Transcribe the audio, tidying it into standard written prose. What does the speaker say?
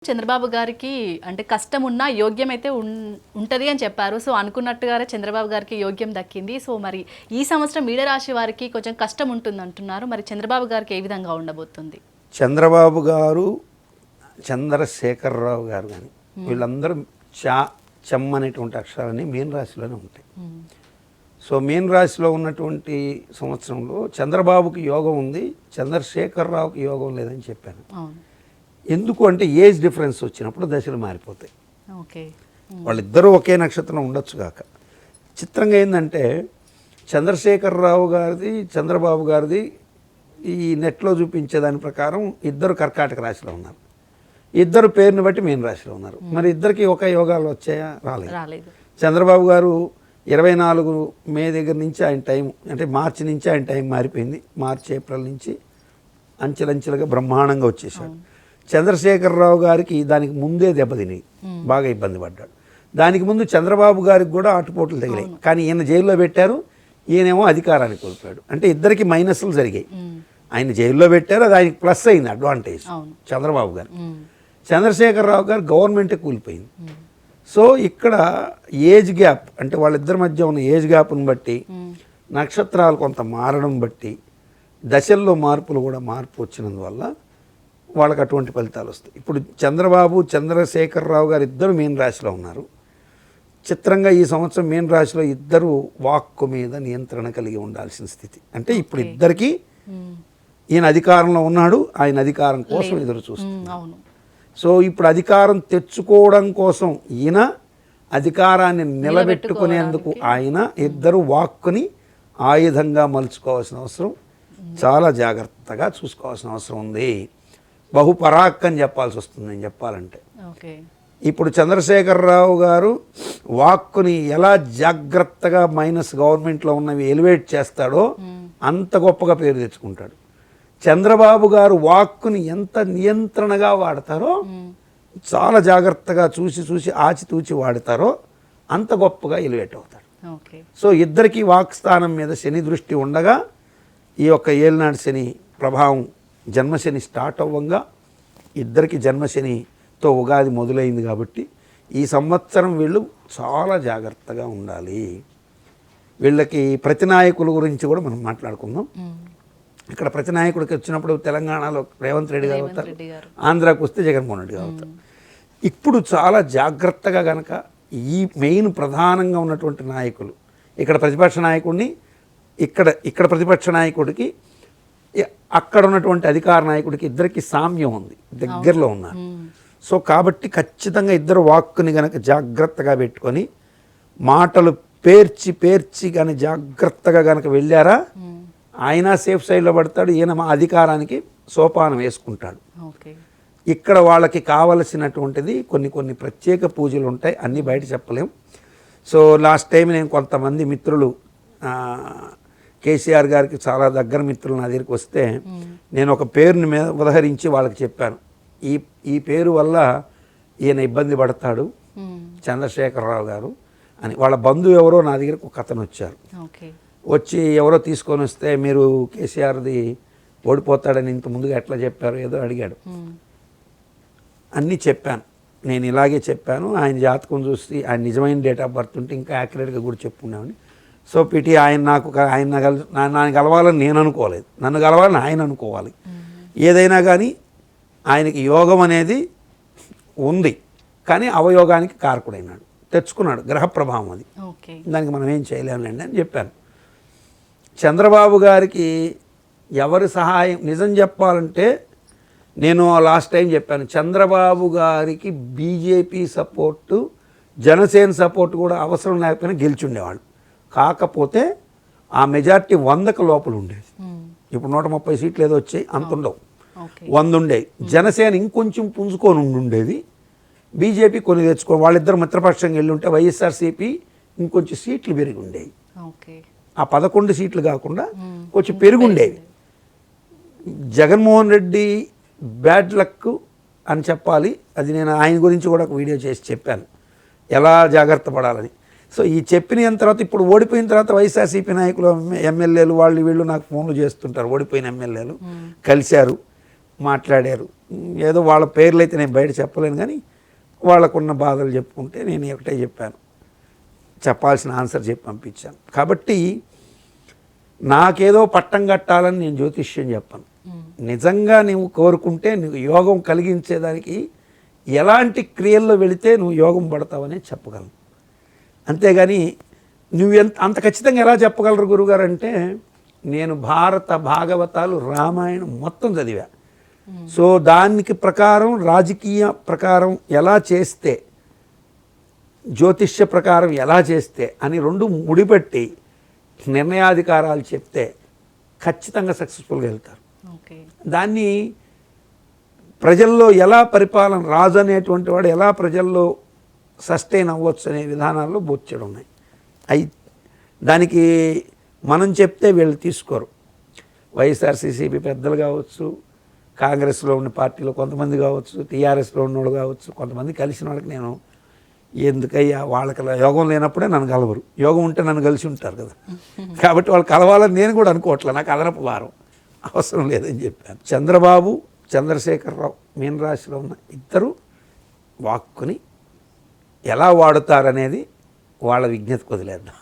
చంద్రబాబు గారికి అంటే కష్టం ఉన్నా యోగ్యం అయితే ఉంటది అని చెప్పారు. సో అనుకున్నట్టుగానే చంద్రబాబు గారికి యోగ్యం దక్కింది. సో మరి ఈ సంవత్సరం మీనరాశి వారికి కొంచెం కష్టం ఉంటుంది అంటున్నారు. మరి చంద్రబాబు గారికి ఏ విధంగా ఉండబోతుంది? చంద్రబాబు గారు, చంద్రశేఖరరావు గారు కానీ వీళ్ళందరూ చెమ్మనేటువంటి అక్షరాలన్నీ మీనరాశిలోనే ఉంటాయి. సో మీనరాశిలో ఉన్నటువంటి సంవత్సరంలో చంద్రబాబుకి యోగం ఉంది, చంద్రశేఖరరావుకి యోగం లేదని చెప్పాను. ఎందుకు అంటే ఏజ్ డిఫరెన్స్ వచ్చినప్పుడు దశలు మారిపోతాయి. వాళ్ళిద్దరూ ఒకే నక్షత్రం ఉండొచ్చు కాక. చిత్రంగా ఏంటంటే చంద్రశేఖరరావు గారిది, చంద్రబాబు గారిది ఈ నెట్లో చూపించే దాని ప్రకారం ఇద్దరు కర్కాటక రాశిలో ఉన్నారు, ఇద్దరు పేరుని బట్టి మీన రాశిలో ఉన్నారు. మరి ఇద్దరికి ఒక యోగాలు వచ్చాయా? రాలేదు. చంద్రబాబు గారు 24 మే దగ్గర నుంచి ఆయన టైం, అంటే మార్చి నుంచి ఆయన టైం మారిపోయింది. మార్చి ఏప్రిల్ నుంచి అంచెలంచెలుగా బ్రహ్మాండంగా వచ్చేసాడు. చంద్రశేఖరరావు గారికి దానికి ముందే దెబ్బతిని బాగా ఇబ్బంది పడ్డాడు. దానికి ముందు చంద్రబాబు గారికి కూడా ఆటుపోట్లు తగిలాయి, కానీ ఈయన జైల్లో పెట్టారు, ఈయనేమో అధికారాన్ని కోల్పోయాడు. అంటే ఇద్దరికి మైనస్లు జరిగాయి. ఆయన జైల్లో పెట్టారు, అది ఆయనకి ప్లస్ అయింది, అడ్వాంటేజ్ చంద్రబాబు గారు. చంద్రశేఖరరావు గారు గవర్నమెంటే కూలిపోయింది. సో ఇక్కడ ఏజ్ గ్యాప్, అంటే వాళ్ళిద్దరి మధ్య ఉన్న ఏజ్ గ్యాప్ను బట్టి, నక్షత్రాలు కొంత మారడం బట్టి, దశల్లో మార్పులు కూడా మార్పు వచ్చినందువల్ల వాళ్ళకి అటువంటి ఫలితాలు వస్తాయి. ఇప్పుడు చంద్రబాబు, చంద్రశేఖరరావు గారు ఇద్దరు మీన రాశిలో ఉన్నారు. చిత్రంగా ఈ సంవత్సరం మీన రాశిలో ఇద్దరు వాక్కు మీద నియంత్రణ కలిగి ఉండాల్సిన స్థితి. అంటే ఇప్పుడు ఇద్దరికి ఈయన అధికారంలో ఉన్నాడు, ఆయన అధికారం కోసం ఎదురు చూస్తున్నాడు. సో ఇప్పుడు అధికారం తెచ్చుకోవడం కోసం ఈయన, అధికారాన్ని నిలబెట్టుకునేందుకు ఆయన, ఇద్దరు వాక్కుని ఆయుధంగా మలుచుకోవాల్సిన అవసరం, చాలా జాగ్రత్తగా చూసుకోవాల్సిన అవసరం ఉంది. బహుపరాక్ అని చెప్పాల్సి వస్తుంది నేను చెప్పాలంటే. ఇప్పుడు చంద్రశేఖరరావు గారు వాక్కుని ఎలా జాగ్రత్తగా మైనస్ గవర్నమెంట్లో ఉన్నవి ఎలివేట్ చేస్తాడో అంత గొప్పగా పేరు తెచ్చుకుంటాడు. చంద్రబాబు గారు వాక్కుని ఎంత నియంత్రణగా వాడతారో, చాలా జాగ్రత్తగా చూసి ఆచితూచి వాడతారో అంత గొప్పగా ఎలివేట్ అవుతాడు. సో ఇద్దరికి వాక్ స్థానం మీద శని దృష్టి ఉండగా, ఈ యొక్క ఏలినాడు శని ప్రభావం, జన్మశని స్టార్ట్ అవ్వంగా ఇద్దరికి జన్మశనితో ఉగాది మొదలైంది. కాబట్టి ఈ సంవత్సరం వీళ్ళు చాలా జాగ్రత్తగా ఉండాలి. వీళ్ళకి ప్రతినాయకుల గురించి కూడా మనం మాట్లాడుకుందాం. ఇక్కడ ప్రతినాయకుడికి వచ్చినప్పుడు తెలంగాణలో రేవంత్ రెడ్డి గారు అవుతారు, ఆంధ్రాకి వస్తే జగన్మోహన్ రెడ్డి గారు అవుతారు. ఇప్పుడు చాలా జాగ్రత్తగా కనుక ఈ మెయిన్ ప్రధానంగా ఉన్నటువంటి నాయకులు, ఇక్కడ ప్రతిపక్ష నాయకుడిని, ఇక్కడ ప్రతిపక్ష నాయకుడికి, అక్కడ ఉన్నటువంటి అధికార నాయకుడికి ఇద్దరికి సామ్యం ఉంది, దగ్గరలో ఉన్నారు. సో కాబట్టి ఖచ్చితంగా ఇద్దరు వాక్కుని కనుక జాగ్రత్తగా పెట్టుకొని, మాటలు పేర్చి కానీ జాగ్రత్తగా కనుక వెళ్ళారా, ఆయన సేఫ్ సైడ్లో పడతాడు, ఈయన మా అధికారానికి సోపానం వేసుకుంటాడు. ఇక్కడ వాళ్ళకి కావలసినటువంటిది కొన్ని ప్రత్యేక పూజలు ఉంటాయి, అన్నీ బయట చెప్పలేం. సో లాస్ట్ టైం నేను కొంతమంది మిత్రులు, కేసీఆర్ గారికి చాలా దగ్గర మిత్రులు నా దగ్గరికి వస్తే నేను ఒక పేరుని మీద ఉదహరించి వాళ్ళకి చెప్పాను, ఈ పేరు వల్ల ఈయన ఇబ్బంది పడతాడు చంద్రశేఖరరావు గారు అని. వాళ్ళ బంధువు ఎవరో నా దగ్గరకు ఒక అతను వచ్చారు, వచ్చి ఎవరో తీసుకొని వస్తే మీరు కేసీఆర్ది ఓడిపోతాడని ఇంత ముందుగా ఎట్లా చెప్పారు ఏదో అడిగాడు. అన్నీ చెప్పాను, నేను ఇలాగే చెప్పాను, ఆయన జాతకం చూసి ఆయన నిజమైన డేట్ ఆఫ్ బర్త్ ఉంటే ఇంకా యాక్యురేట్గా కూడా చెప్పుకున్నామని. సో పిటి ఆయన కలవాలని నేను అనుకోలేదు, నన్ను కలవాలని ఆయన అనుకోవాలి. ఏదైనా కానీ ఆయనకి యోగం అనేది ఉంది, కానీ అవయోగానికి కారకుడైనాడు, తెచ్చుకున్నాడు, గ్రహ ప్రభావం అది, దానికి మనం ఏం చేయలేములేండి అని చెప్పాను. చంద్రబాబు గారికి ఎవరి సహాయం, నిజం చెప్పాలంటే నేను లాస్ట్ టైం చెప్పాను, చంద్రబాబు గారికి బీజేపీ సపోర్టు, జనసేన సపోర్టు కూడా అవసరం లేకపోయినా గెలిచుండేవాళ్ళు. కాకపోతే ఆ మెజార్టీ 100కు లోపల ఉండేది. ఇప్పుడు 130 సీట్లు ఏదో వచ్చాయి, అంత ఉండవు, 100 ఉండేవి. జనసేన ఇంకొంచెం పుంజుకొని ఉండేది, బీజేపీ కొన్ని తెచ్చుకొని, వాళ్ళిద్దరు మిత్రపక్షంగా వెళ్ళి ఉంటే వైఎస్ఆర్సీపీ ఇంకొంచెం సీట్లు పెరిగి ఉండేవి. ఆ 11 సీట్లు కాకుండా కొంచెం పెరుగుండేవి. జగన్మోహన్ రెడ్డి బ్యాడ్ లక్ అని చెప్పాలి, అది నేను ఆయన గురించి కూడా ఒక వీడియో చేసి చెప్పాను ఎలా జాగ్రత్త పడాలని. సో ఈ చెప్పిన తర్వాత ఇప్పుడు ఓడిపోయిన తర్వాత వైఎస్ఆర్సీపీ నాయకులు, ఎమ్మెల్యేలు, వాళ్ళు వీళ్ళు నాకు ఫోన్లు చేస్తుంటారు, ఓడిపోయిన ఎమ్మెల్యేలు కలిశారు, మాట్లాడారు, ఏదో వాళ్ళ పేర్లు అయితే నేను బయట చెప్పలేను, కానీ వాళ్ళకున్న బాధలు చెప్పుకుంటే నేను ఒకటే చెప్పాను, చెప్పాల్సిన ఆన్సర్ చెప్పి పంపించాను. కాబట్టి నాకేదో పట్టం కట్టాలని నేను జ్యోతిష్యం చెప్పను. నిజంగా నువ్వు కోరుకుంటే నువ్వు యోగం కలిగించేదానికి ఎలాంటి క్రియల్లో వెళితే నువ్వు యోగం పడతావనే చెప్పగలను. అంతేగాని నువ్వు అంత ఖచ్చితంగా ఎలా చెప్పగలరు గురుగారు అంటే, నేను భారత భాగవతాలు రామాయణం మొత్తం చదివా. సో దానికి ప్రకారం రాజకీయ ప్రకారం ఎలా చేస్తే, జ్యోతిష్య ప్రకారం ఎలా చేస్తే అని రెండు ముడిపెట్టి నిర్ణయాధికారాలు చెప్తే ఖచ్చితంగా సక్సెస్ఫుల్గా వెళ్తారు. దాన్ని ప్రజల్లో ఎలా పరిపాలన, రాజు అనేటువంటి వాడు ఎలా ప్రజల్లో సస్టైన్ అవ్వచ్చు అనే విధానాల్లో బోర్చడం ఉన్నాయి. దానికి మనం చెప్తే వీళ్ళు తీసుకోరు. వైఎస్ఆర్సీసీపీ పెద్దలు కావచ్చు, కాంగ్రెస్లో ఉన్న పార్టీలో కొంతమంది కావచ్చు, టీఆర్ఎస్లో ఉన్నవాళ్ళు కావచ్చు, కొంతమంది కలిసిన వాళ్ళకి నేను ఎందుకయ్యా, వాళ్ళకి యోగం లేనప్పుడే నన్ను కలవరు, యోగం ఉంటే నన్ను కలిసి ఉంటారు కదా, కాబట్టి వాళ్ళు కలవాలని నేను కూడా అనుకోవట్లే, నాకు అదనపు భారం అవసరం లేదని చెప్పాను. చంద్రబాబు, చంద్రశేఖరరావు మీనరాశిలో ఉన్న ఇద్దరు వాక్కుని ఎలా వాడుతారనేది వాళ్ళ విజ్ఞతకు వదిలేద్దాం.